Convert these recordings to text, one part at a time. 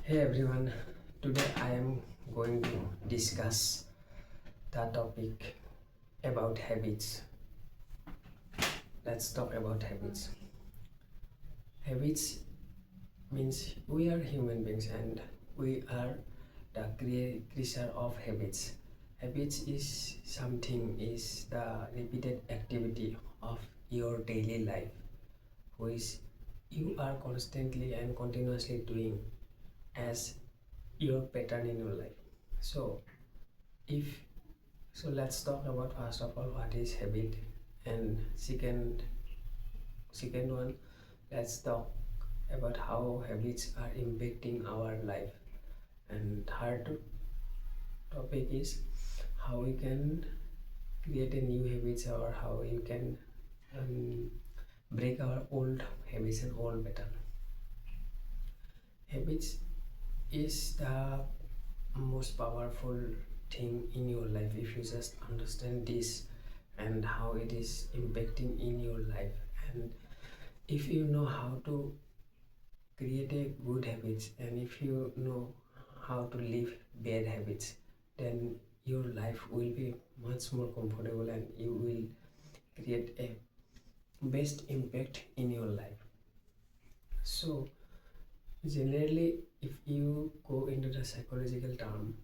Hey everyone, today I am going to discuss the topic about habits. Let's talk about habits. Habits means we are human beings and we are the creature of habits. Habits is the repeated activity of your daily life, which you are constantly and continuously doing as your pattern in your life. So if let's talk about first of all what is habit, and second one, let's talk about how habits are impacting our life, and third topic is how we can create a new habits or how you can um, break our old habits and old pattern. Habits is the most powerful thing in your life if you just understand this and how it is impacting in your life, and if you know how to create a good habits and if you know how to leave bad habits, then your life will be much more comfortable and you will create a best impact in your life. So generally, if you go into the psychological term,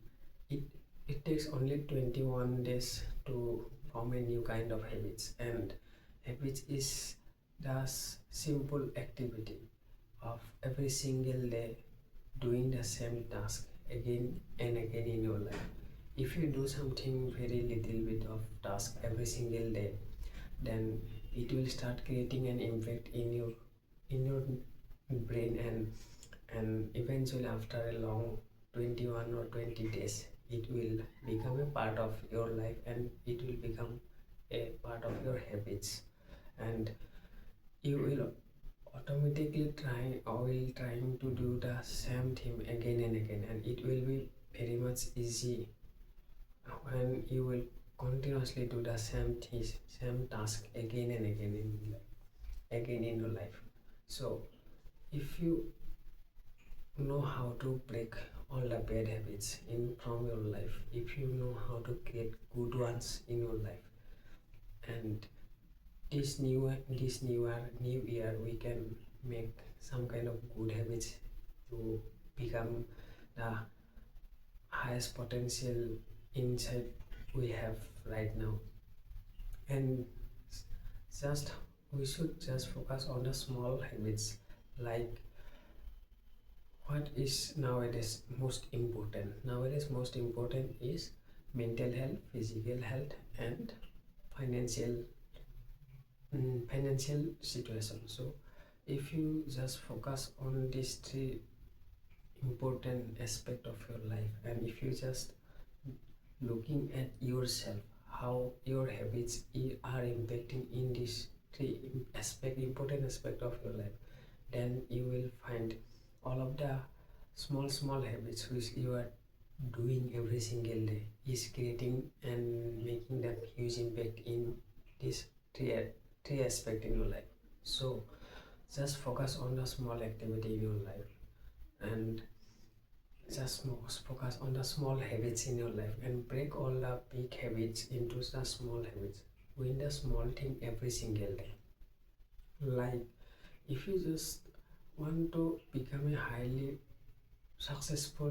it it takes only 21 days to form a new kind of habits, and habits is the simple activity of every single day doing the same task again and again in your life. If you do something very little bit of task every single day, then it will start creating an impact in your brain, and eventually after a long 21 or 20 days it will become a part of your life and it will become a part of your habits, and you will automatically trying to do the same thing again and again, and it will be very much easy when you will continuously do the same task again and again in your life. So if you know how to break all the bad habits in from your life, if you know how to create good ones in your life, and this new year we can make some kind of good habits to become the highest potential inside we have right now. And just we should just focus on the small habits, like what is nowadays most important is mental health, physical health, and financial financial situation. So if you just focus on these three important aspect of your life, and if you just looking at yourself how your habits are impacting in these three important aspect of your life, then you will find all of the small habits which you are doing every single day is creating and making that huge impact in this three aspect in your life. So just focus on the small activity in your life, and just focus on the small habits in your life and break all the big habits into the small habits. Win the small thing every single day. Like if you just want to become a highly successful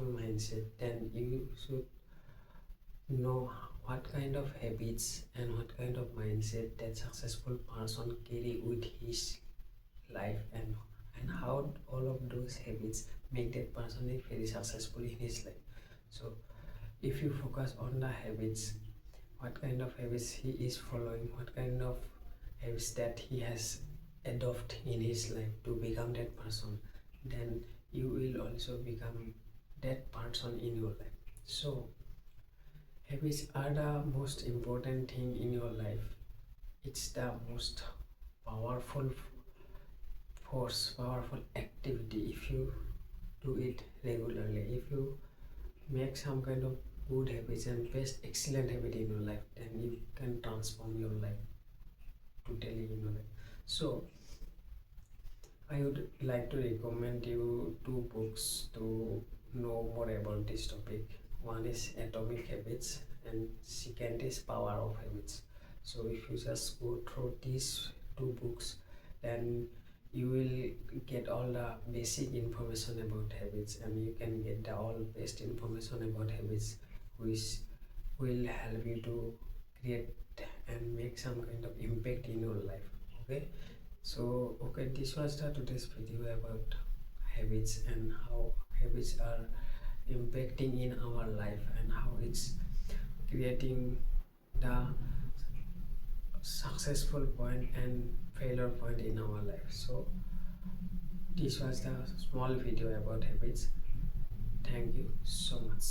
mindset, then you should know what kind of habits and what kind of mindset that successful person carry with his life, and how all of those habits make that person very successful in his life. So if you focus on the habits, what kind of habits he is following, what kind of habits that he has adopted in his life to become that person, then you will also become that person in your life. So habits are the most important thing in your life. It's the most powerful powerful activity. If you do it regularly, if you make some kind of good habits and best excellent habit in your life, then you can transform your life totally in your life. So I would like to recommend you two books to know more about this topic. One is Atomic Habits and second is Power of Habits. So if you just go through these two books, then you will get all the basic information about habits, and you can get the all best information about habits, which will help you to create and make some kind of impact in your life. Okay, so okay, this was the today's video about habits and how habits are impacting in our life and how it's creating the successful point and failure point in our life. So this was the small video about habits. Thank you so much.